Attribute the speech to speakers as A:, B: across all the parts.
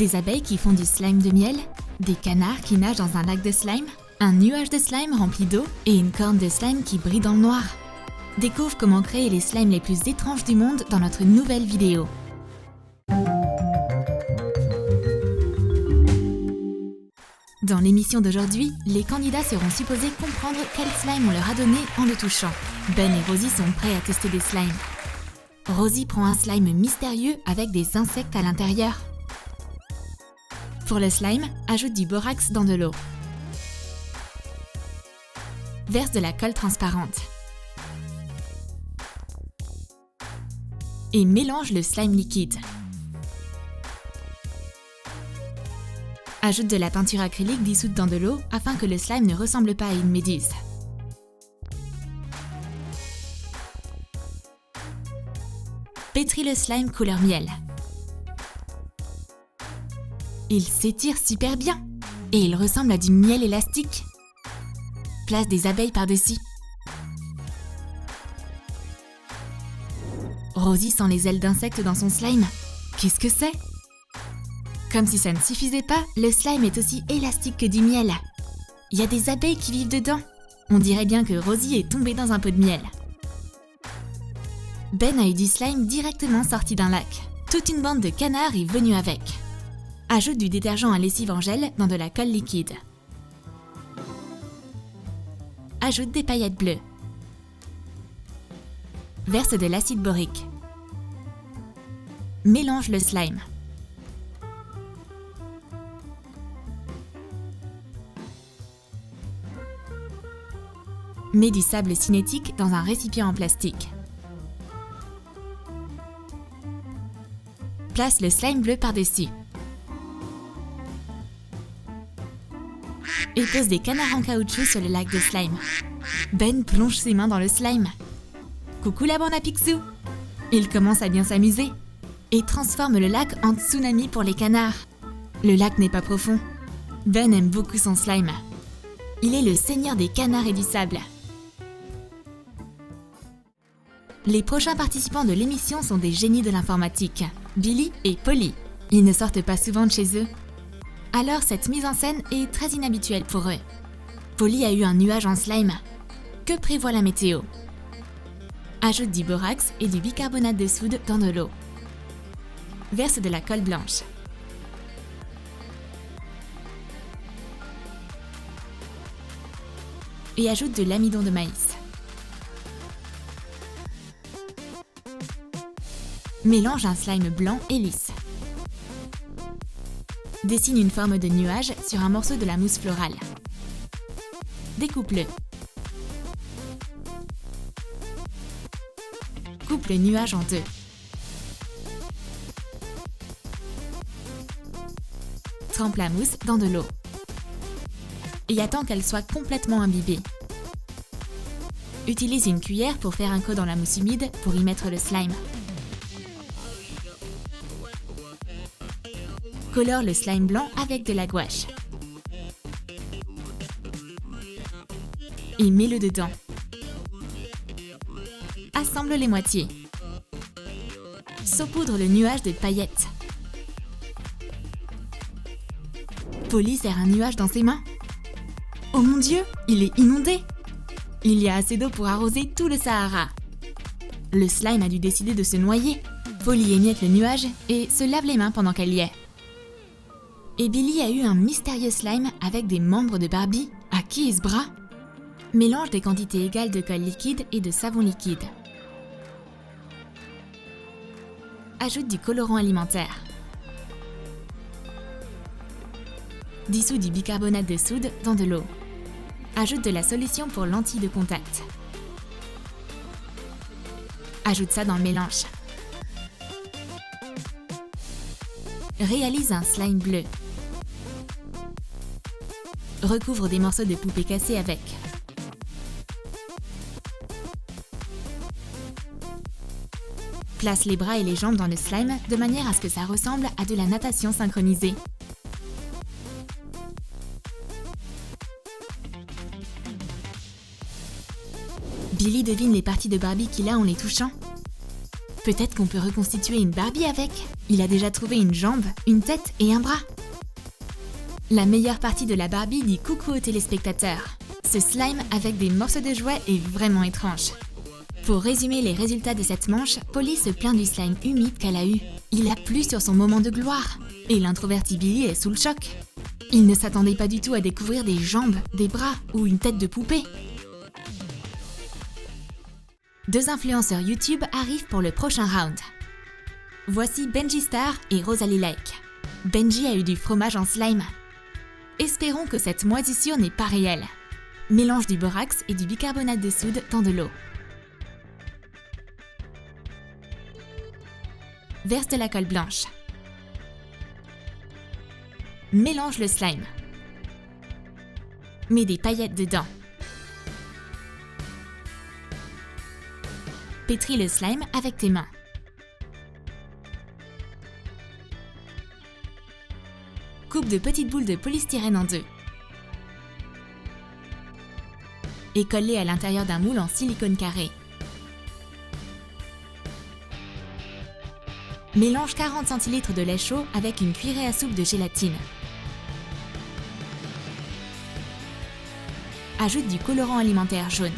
A: Des abeilles qui font du slime de miel, des canards qui nagent dans un lac de slime, un nuage de slime rempli d'eau et une corne de slime qui brille dans le noir. Découvre comment créer les slimes les plus étranges du monde dans notre nouvelle vidéo. Dans l'émission d'aujourd'hui, les candidats seront supposés comprendre quel slime on leur a donné en le touchant. Ben et Rosie sont prêts à tester des slimes. Rosie prend un slime mystérieux avec des insectes à l'intérieur. Pour le slime, ajoute du borax dans de l'eau. Verse de la colle transparente. Et mélange le slime liquide. Ajoute de la peinture acrylique dissoute dans de l'eau afin que le slime ne ressemble pas à une méduse. Pétris le slime couleur miel. Il s'étire super bien et il ressemble à du miel élastique. Place des abeilles par-dessus. Rosie sent les ailes d'insectes dans son slime. Qu'est-ce que c'est ? Comme si ça ne suffisait pas, le slime est aussi élastique que du miel. Il y a des abeilles qui vivent dedans. On dirait bien que Rosie est tombée dans un pot de miel. Ben a eu du slime directement sorti d'un lac. Toute une bande de canards est venue avec. Ajoute du détergent à lessive en gel dans de la colle liquide. Ajoute des paillettes bleues. Verse de l'acide borique. Mélange le slime. Mets du sable cinétique dans un récipient en plastique. Place le slime bleu par-dessus. Et pose des canards en caoutchouc sur le lac de slime. Ben plonge ses mains dans le slime. Coucou la bande à Picsou! Il commence à bien s'amuser et transforme le lac en tsunami pour les canards. Le lac n'est pas profond. Ben aime beaucoup son slime. Il est le seigneur des canards et du sable. Les prochains participants de l'émission sont des génies de l'informatique, Billy et Polly. Ils ne sortent pas souvent de chez eux. Alors cette mise en scène est très inhabituelle pour eux. Polly a eu un nuage en slime. Que prévoit la météo ? Ajoute du borax et du bicarbonate de soude dans de l'eau. Verse de la colle blanche. Et ajoute de l'amidon de maïs. Mélange un slime blanc et lisse. Dessine une forme de nuage sur un morceau de la mousse florale. Découpe-le. Coupe le nuage en deux. Trempe la mousse dans de l'eau. Et attends qu'elle soit complètement imbibée. Utilise une cuillère pour faire un creux dans la mousse humide pour y mettre le slime. Colore le slime blanc avec de la gouache. Et mets-le dedans. Assemble les moitiés. Saupoudre le nuage de paillettes. Polly serre un nuage dans ses mains. Oh mon Dieu, il est inondé! Il y a assez d'eau pour arroser tout le Sahara. Le slime a dû décider de se noyer. Polly émiette le nuage et se lave les mains pendant qu'elle y est. Et Billy a eu un mystérieux slime avec des membres de Barbie. À qui est ce bras ? Mélange des quantités égales de colle liquide et de savon liquide. Ajoute du colorant alimentaire. Dissous du bicarbonate de soude dans de l'eau. Ajoute de la solution pour lentilles de contact. Ajoute ça dans le mélange. Réalise un slime bleu. Recouvre des morceaux de poupée cassée avec. Place les bras et les jambes dans le slime de manière à ce que ça ressemble à de la natation synchronisée. Billy devine les parties de Barbie qu'il a en les touchant. Peut-être qu'on peut reconstituer une Barbie avec. Il a déjà trouvé une jambe, une tête et un bras. La meilleure partie de la Barbie dit coucou aux téléspectateurs. Ce slime avec des morceaux de jouets est vraiment étrange. Pour résumer les résultats de cette manche, Polly se plaint du slime humide qu'elle a eu. Il a plu sur son moment de gloire. Et l'introverti Billy est sous le choc. Il ne s'attendait pas du tout à découvrir des jambes, des bras ou une tête de poupée. 2 influenceurs YouTube arrivent pour le prochain round. Voici Benji Star et Rosalie Lake. Benji a eu du fromage en slime. Espérons que cette moisissure n'est pas réelle. Mélange du borax et du bicarbonate de soude dans de l'eau. Verse de la colle blanche. Mélange le slime. Mets des paillettes dedans. Pétris le slime avec tes mains. Coupe de petites boules de polystyrène en 2. Et colle-les à l'intérieur d'un moule en silicone carré. Mélange 40 cl de lait chaud avec une cuillerée à soupe de gélatine. Ajoute du colorant alimentaire jaune.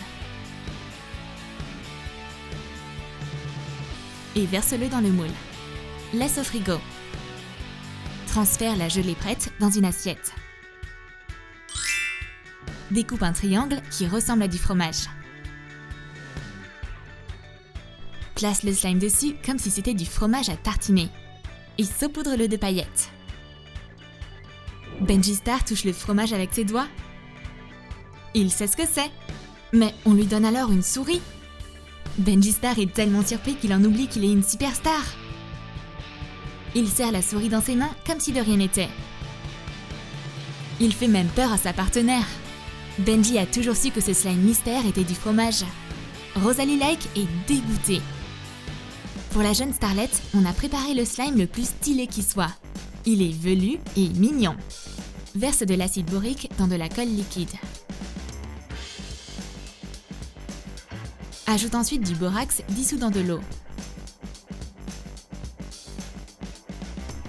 A: Et verse-le dans le moule. Laisse au frigo. Transfère la gelée prête dans une assiette. Découpe un triangle qui ressemble à du fromage. Place le slime dessus comme si c'était du fromage à tartiner. Et saupoudre-le de paillettes. Benji Star touche le fromage avec ses doigts. Il sait ce que c'est. Mais on lui donne alors une souris. Benji Star est tellement surpris qu'il en oublie qu'il est une superstar. Il serre la souris dans ses mains comme si de rien n'était. Il fait même peur à sa partenaire. Benji a toujours su que ce slime mystère était du fromage. Rosalie Lake est dégoûtée. Pour la jeune starlette, on a préparé le slime le plus stylé qui soit. Il est velu et mignon. Verse de l'acide borique dans de la colle liquide. Ajoute ensuite du borax dissous dans de l'eau.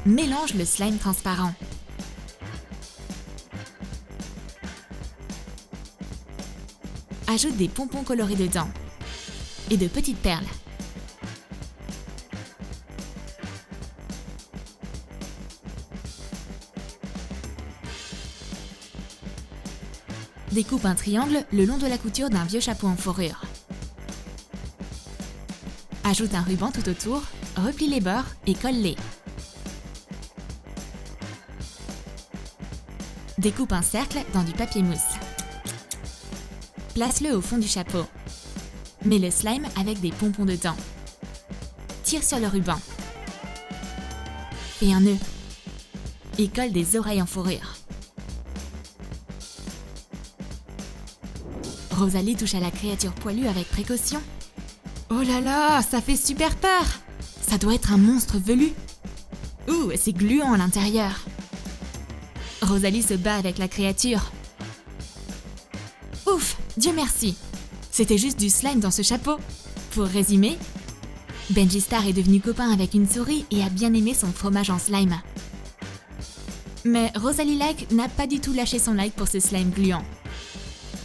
A: Mélange le slime transparent. Ajoute des pompons colorés dedans et de petites perles. Découpe un triangle le long de la couture d'un vieux chapeau en fourrure. Ajoute un ruban tout autour, replie les bords et colle-les. Découpe un cercle dans du papier mousse. Place-le au fond du chapeau. Mets le slime avec des pompons dedans. Tire sur le ruban. Fais un nœud. Et colle des oreilles en fourrure. Rosalie touche à la créature poilue avec précaution. Oh là là, ça fait super peur! Ça doit être un monstre velu. Ouh, c'est gluant à l'intérieur. Rosalie se bat avec la créature. Ouf, Dieu merci! C'était juste du slime dans ce chapeau. Pour résumer, Benji Star est devenu copain avec une souris et a bien aimé son fromage en slime. Mais Rosalie Lake n'a pas du tout lâché son like pour ce slime gluant.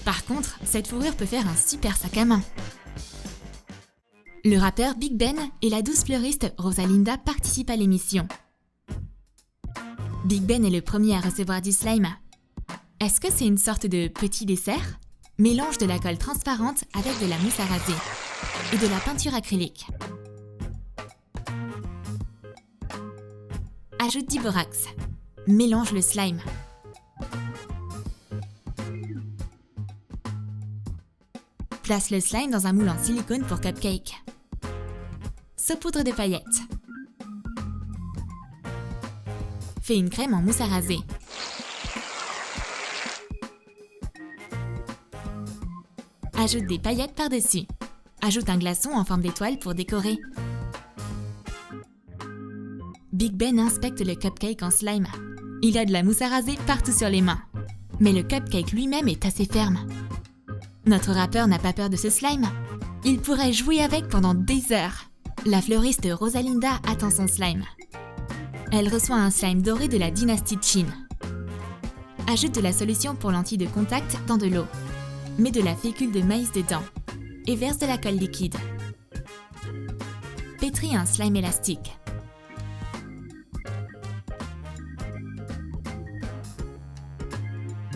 A: Par contre, cette fourrure peut faire un super sac à main. Le rappeur Big Ben et la douce fleuriste Rosalinda participent à l'émission. Big Ben est le premier à recevoir du slime. Est-ce que c'est une sorte de petit dessert? Mélange de la colle transparente avec de la mousse à raser et de la peinture acrylique. Ajoute du borax. Mélange le slime. Place le slime dans un moule en silicone pour cupcake. Saupoudre de paillettes. Fais une crème en mousse à raser. Ajoute des paillettes par-dessus. Ajoute un glaçon en forme d'étoile pour décorer. Big Ben inspecte le cupcake en slime. Il a de la mousse à raser partout sur les mains. Mais le cupcake lui-même est assez ferme. Notre rappeur n'a pas peur de ce slime. Il pourrait jouer avec pendant des heures. La fleuriste Rosalinda attend son slime. Elle reçoit un slime doré de la dynastie Qin. Ajoute de la solution pour lentilles de contact dans de l'eau. Mets de la fécule de maïs dedans et verse de la colle liquide. Pétris un slime élastique.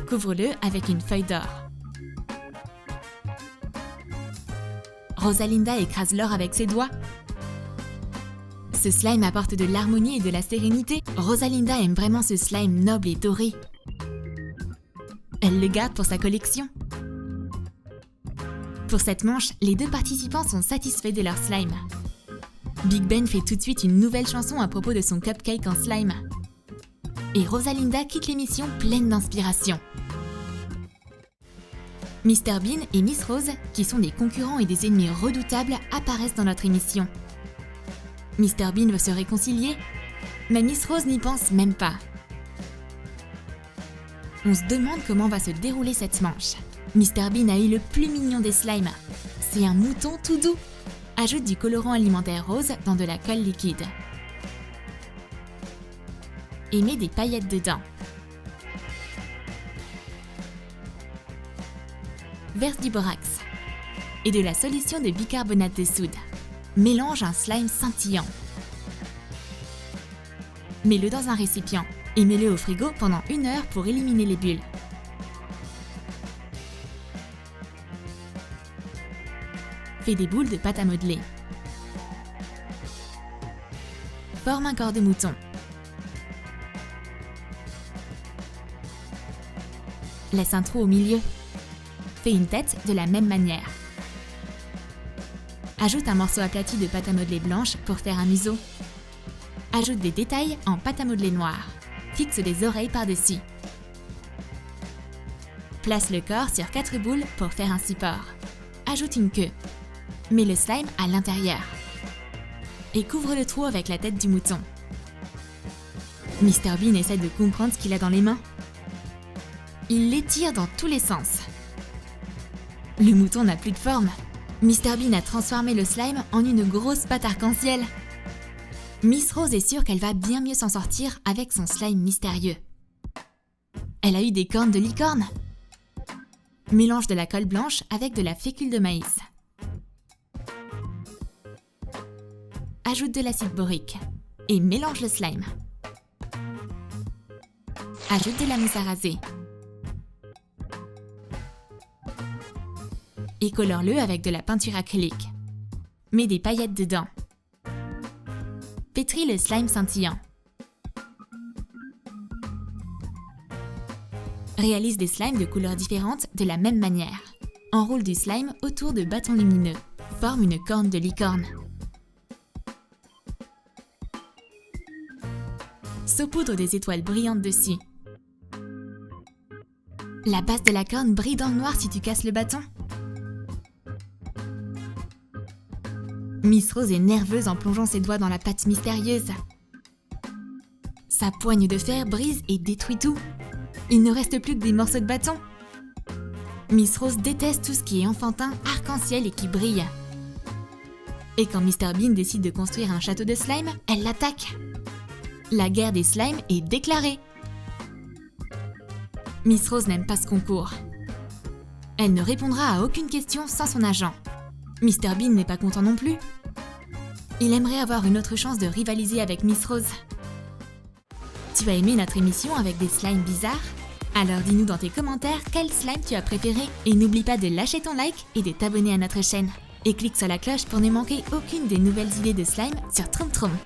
A: Couvre-le avec une feuille d'or. Rosalinda écrase l'or avec ses doigts. Ce slime apporte de l'harmonie et de la sérénité. Rosalinda aime vraiment ce slime noble et doré. Elle le garde pour sa collection. Pour cette manche, les deux participants sont satisfaits de leur slime. Big Ben fait tout de suite une nouvelle chanson à propos de son cupcake en slime. Et Rosalinda quitte l'émission pleine d'inspiration. Mr Bean et Miss Rose, qui sont des concurrents et des ennemis redoutables, apparaissent dans notre émission. Mr Bean veut se réconcilier, mais Miss Rose n'y pense même pas. On se demande comment va se dérouler cette manche. Mr Bean a eu le plus mignon des slimes. C'est un mouton tout doux. Ajoute du colorant alimentaire rose dans de la colle liquide. Et mets des paillettes dedans. Verse du borax et de la solution de bicarbonate de soude. Mélange un slime scintillant. Mets-le dans un récipient et mets-le au frigo pendant 1 heure pour éliminer les bulles. Fais des boules de pâte à modeler. Forme un corps de mouton. Laisse un trou au milieu. Fais une tête de la même manière. Ajoute un morceau aplati de pâte à modeler blanche pour faire un museau. Ajoute des détails en pâte à modeler noire. Fixe des oreilles par-dessus. Place le corps sur 4 boules pour faire un support. Ajoute une queue. Mets le slime à l'intérieur. Et couvre le trou avec la tête du mouton. Mr Bean essaie de comprendre ce qu'il a dans les mains. Il l'étire dans tous les sens. Le mouton n'a plus de forme. Mr Bean a transformé le slime en une grosse pâte arc-en-ciel. Miss Rose est sûre qu'elle va bien mieux s'en sortir avec son slime mystérieux. Elle a eu des cornes de licorne. Mélange de la colle blanche avec de la fécule de maïs. Ajoute de l'acide borique et mélange le slime. Ajoute de la mousse à raser. Et colore-le avec de la peinture acrylique. Mets des paillettes dedans. Pétris le slime scintillant. Réalise des slimes de couleurs différentes de la même manière. Enroule du slime autour de bâtons lumineux. Forme une corne de licorne. Saupoudre des étoiles brillantes dessus. La base de la corne brille dans le noir si tu casses le bâton. Miss Rose est nerveuse en plongeant ses doigts dans la pâte mystérieuse. Sa poigne de fer brise et détruit tout. Il ne reste plus que des morceaux de bâton. Miss Rose déteste tout ce qui est enfantin, arc-en-ciel et qui brille. Et quand Mr Bean décide de construire un château de slime, elle l'attaque. La guerre des slimes est déclarée. Miss Rose n'aime pas ce concours. Elle ne répondra à aucune question sans son agent. Mr Bean n'est pas content non plus. Il aimerait avoir une autre chance de rivaliser avec Miss Rose. Tu as aimé notre émission avec des slimes bizarres? Alors dis-nous dans tes commentaires quel slime tu as préféré et n'oublie pas de lâcher ton like et de t'abonner à notre chaîne. Et clique sur la cloche pour ne manquer aucune des nouvelles idées de slime sur Troom Troom.